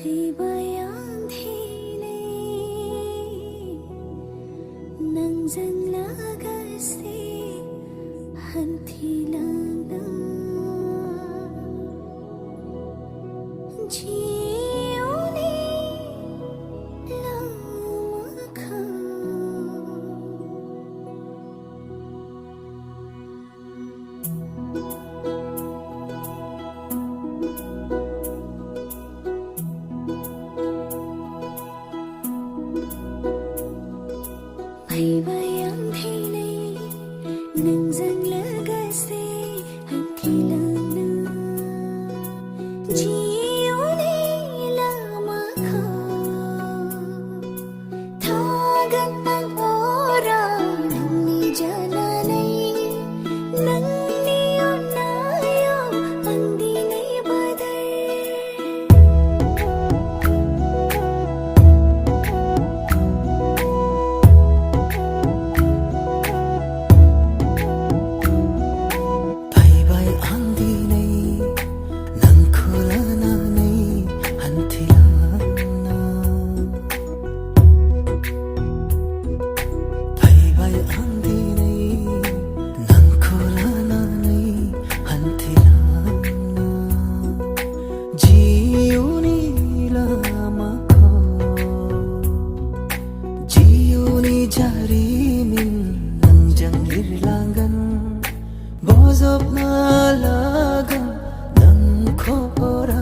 Bayang thile nang zang lagase hantilang na jiuni lamakha bayang thile nang zang lagase hantilang na jiuni lamakha thagan ang orang nang nijalanay nang niyonayo ang dinay badar Bozop na lagang ng kora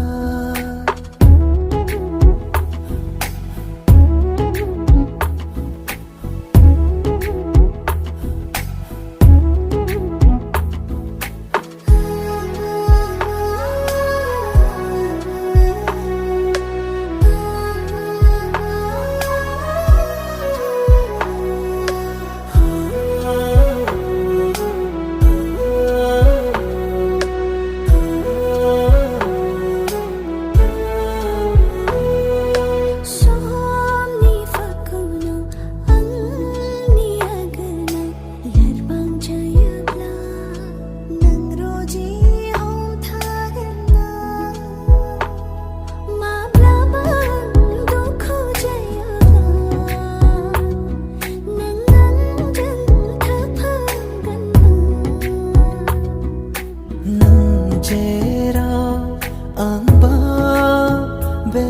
ang babeya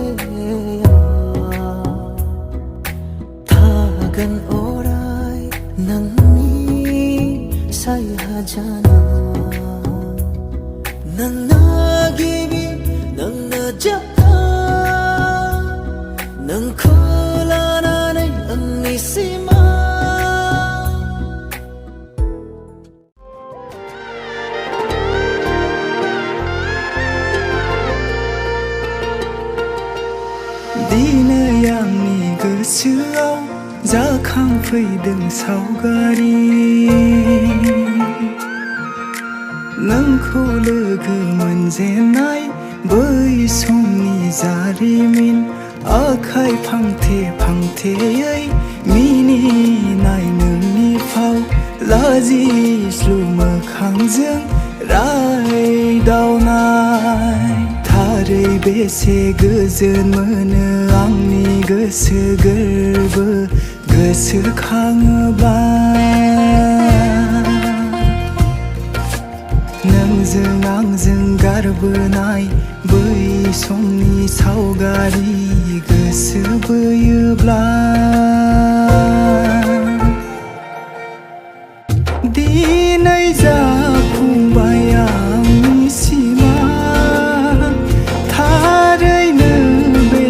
tagan oray nang ni sayhajana nang nagibig nang nadya nang kulananay ang nisima Dina yang ni gosoआव जाखांफैदों सावगारि नोंखौ लोगो मोनजेननाय बै समनि जारिमिन आखाइ फांथे फांथेयै मिनिनाय नोंनि फाव लाजिस्लु मोखांजों रायदावनाय थारै बेसे गोजोन मोनो आंनि गोसो गोरबो गोसोखाङोब्ला नोंजों आंजों गारबोनाय बै समनि सावगारि गोसो बोयोब्ला दिनै जाफुंबाय आंनि सिमां थारैनो बे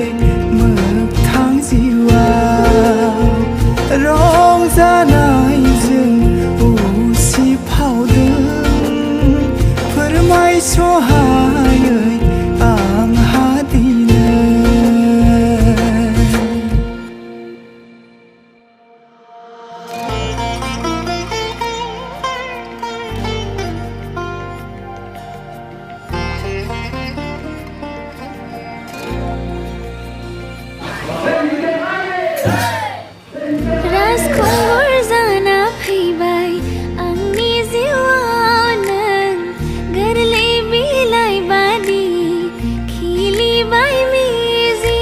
मोगथां जिउआव रंजानायजों उसिफावदों फोरमायस'हायै आंहा दिनै Raskhor zana phaibai angni jiwao nang garlei bilai badi khili bai mizi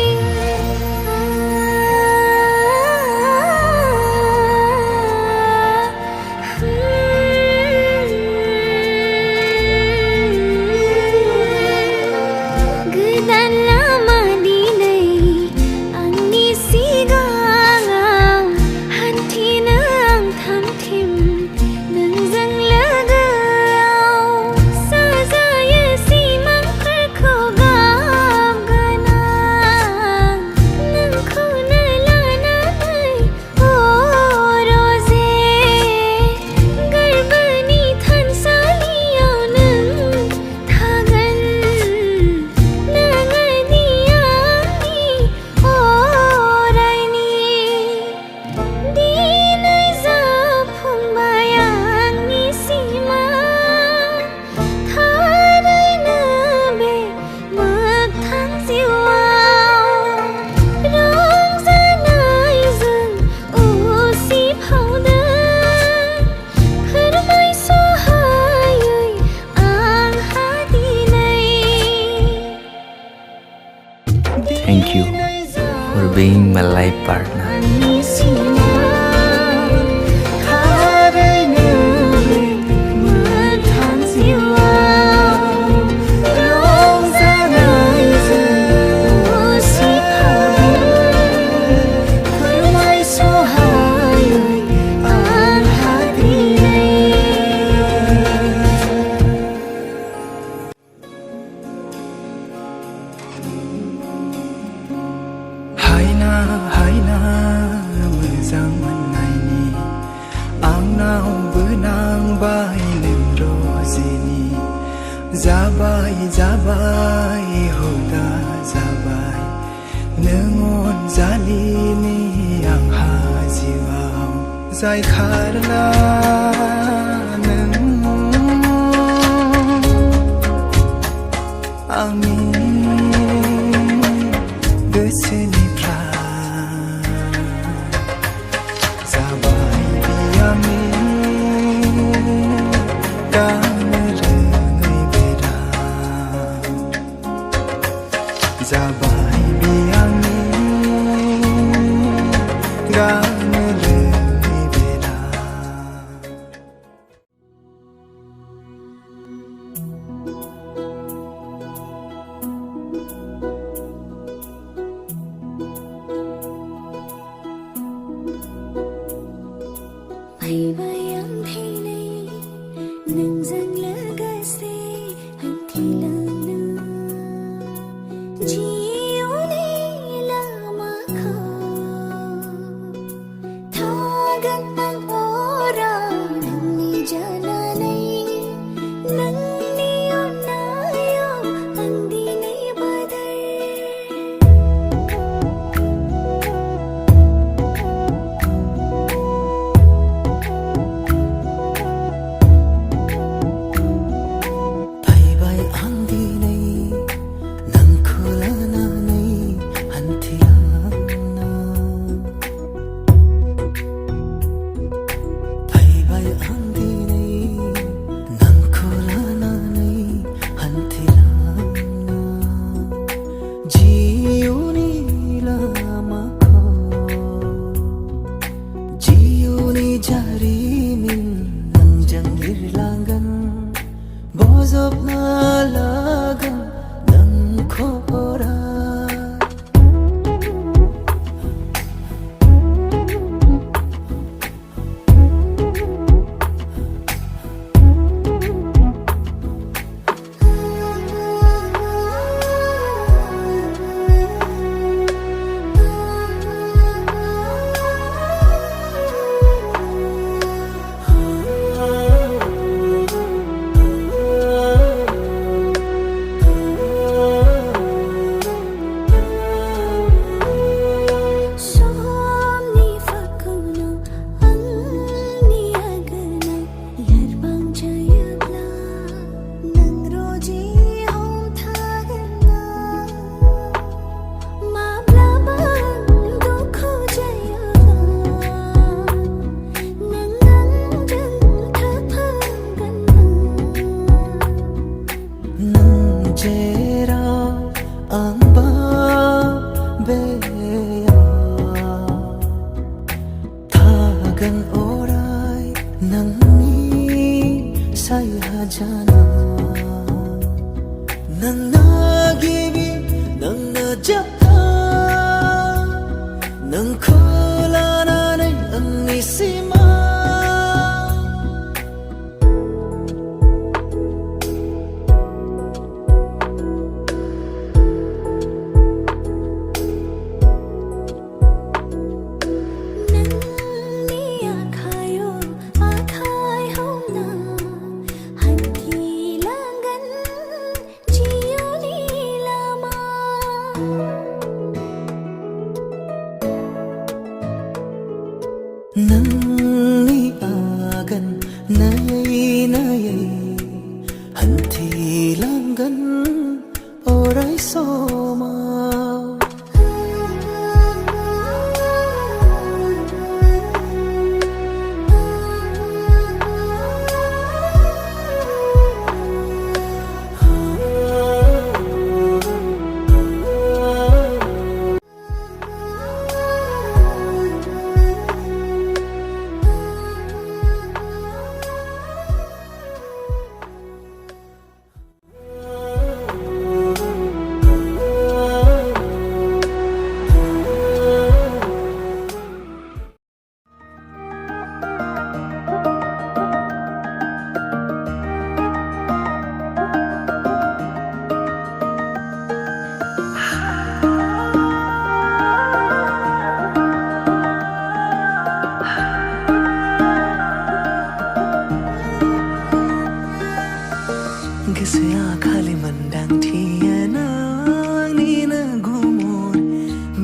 being my life partner. Haina मोजां मोननायनि आंनावबो नांबाय नों रजेनि जाबाय हुदा जाबाय नों अनजालिनि आंहा जिउआव जाय खारना नों आंनि गोसोनि जाबाय बियांनि गानो रोङै बेरा फैबाय आं दिनै नोंजों लोगोसे हान्थिलांनो जिउनि लामाखौ थागोन आं अराय नोंनि जानानै नोंनि अननायाव आं दिनै बादर फैबाय आं दिनै नोंखौ लानानै हान्थिलांनो फैबाय आं दिनै नोंखौ लानानै हान्थिलांनो जिउनि लामाखौ जिउनि जारिमिन नोंजों लिरलांगोन बजबना लागोन नोंखौ अराय समनि फाखनाव आंनि आगोनाव लोरबां जायोब्ला नों रजे हमथागोन ना माब्लाबा दुखु जायोब्ला नों आंजों थाफागोन ना नों जेराव आंबा बेयाव थागोन अराय नोंनि साया जाना नोंना गिबि नोंना जोबथा नोंखौ लानानै आंनि सिमा नोंनि आखायाव आखाइ हमना हान्थिलांगोन जिउनि लामा नोंनि आगान नायै नायै हान्थिलांगोन अराय समाव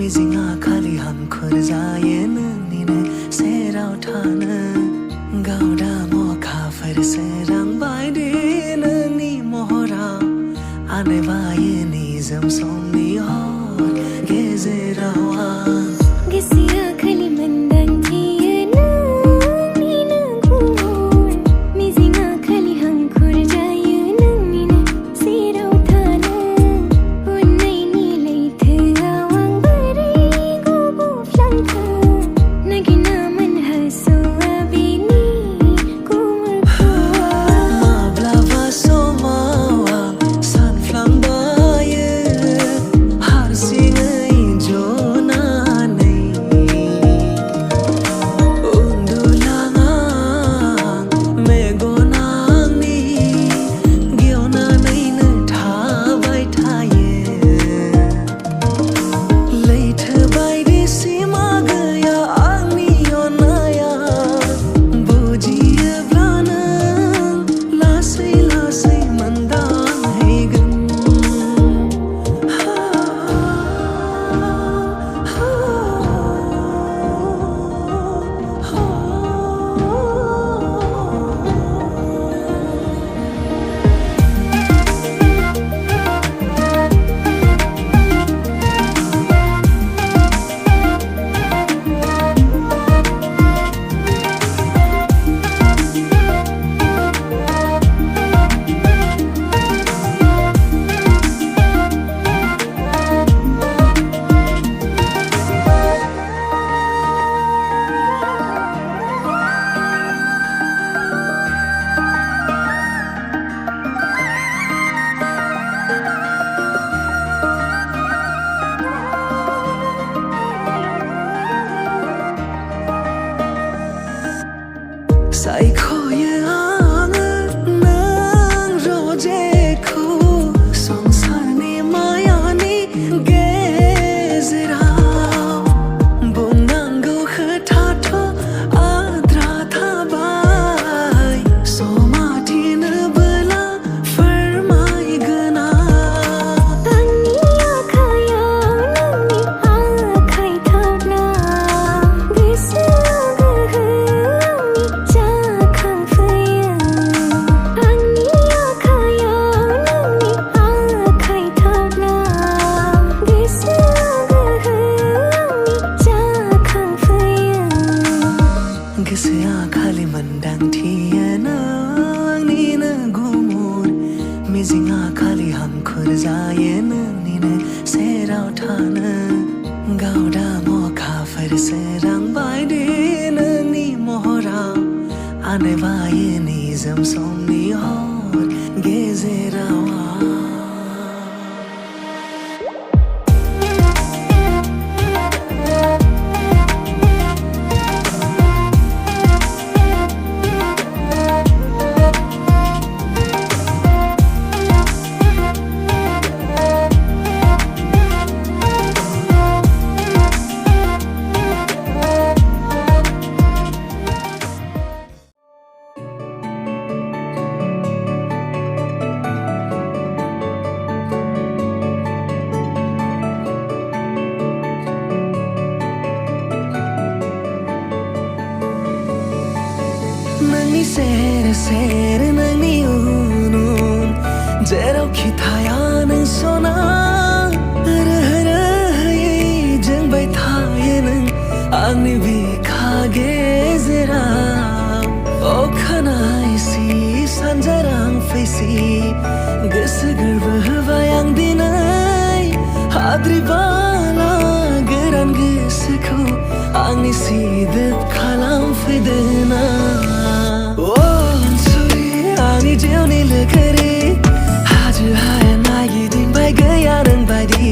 मिजिङा खालि हांखुर जायो नोंनिनो सेराव थानो गावदा मखाफोर सोरांबाय दे नोंनि महराव आनबायो निजोम समनि हर गेजेराव आं गोसोआ खालि मोन्दांथियो नोंनिनो गुमुर मिजिङा खालि हांखुर जायो नोंनिनो सेराव थानो अननायनि लैथोआव आं बोरै गब'फ्लांखो नागिरना मोनहास'आ बेनि गुमुरखौ माब्लाबा समाव आं सानफ्लांबायो हारसिङै जनानै उन्दुलाङा मेगन आंनि गेवनानैनो थाबाय थायो लैथो बायदि सिमा गैया आंनि अननाया बुजियोब्ला नों लासै लासै मोनदांहैगोन सायख'यो आङो नों रजेखौ संसारनि मायानि गेजेराव बुंनांगौ खोथाथ' आद्रा थाबाय समा थिनोबोला फोरमायगोन आं आंनि आखायाव नोंनि आखाइ थाब्ला गोसोआ गोहो आंनि जाखांफैयो आंनि आखायाव नोंनि आखाइ थाब्ला गोसोआ गोहो आंनि जाखांफैयो गोसोआ खालि मोन्दांथियो नोंनिनो गुमुर मिजिङा खालि हांखुर जायो नोंनिनो सेराव थानो गावदा मखाफोर सोरांबाय दे नोंनि महराव आनबायो निजोम समनि हर गेजेराव आं नोंनि सेर सेर नोंनि उन उन जेरावखि थाया नों सना रोहोयै जोंबाय थायो नों आंनि बिखा गेजेराव अखानायसि सानजारां फैसि गोसो गोरबो होबाय आं दिनै हाद्रि बाला गोरान गोसोखौ आंनि सिदोब खालामफैदोना अनसुलि आंनि जिउनि लोगोरि हाजो हायेन नागिदिंबाय गैया नों बायदि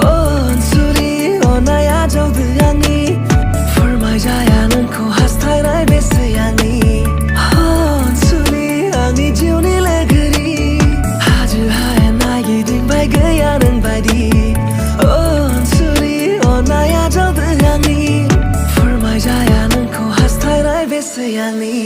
अनसुलि अननाया जौदो आंनि फोरमायजाया नोंखौ हास्थायनाय बेसे आंनि अनसुलि आंनि जिउनि लोगोरि हाजो हायेन नागिदिंबाय गैया नों बायदि अनसुलि अननाया जौदो आंनि फोरमायजाया नोंखौ हास्थायनाय बेसे आंनि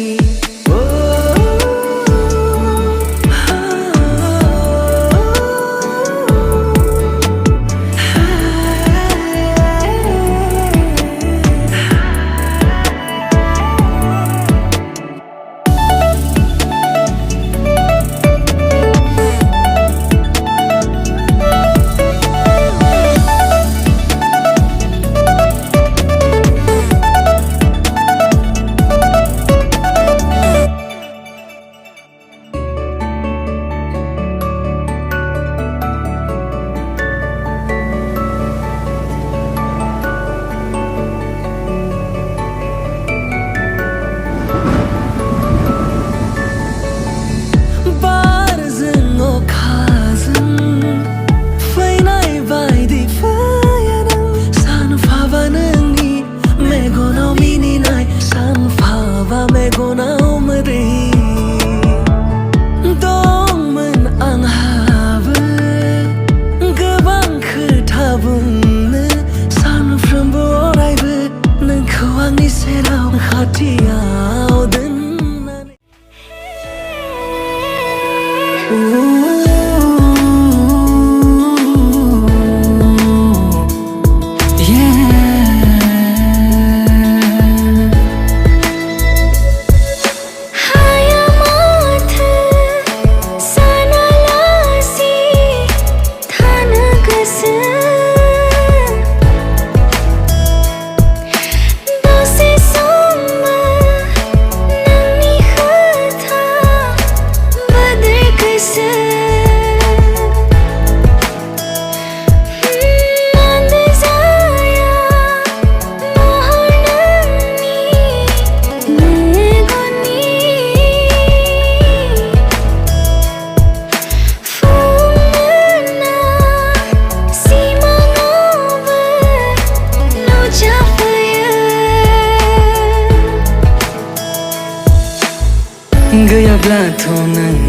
gayablato nang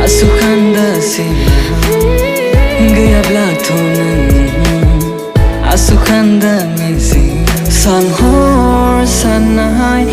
asukanda sina gayablato nang asukanda misi sanghor sanai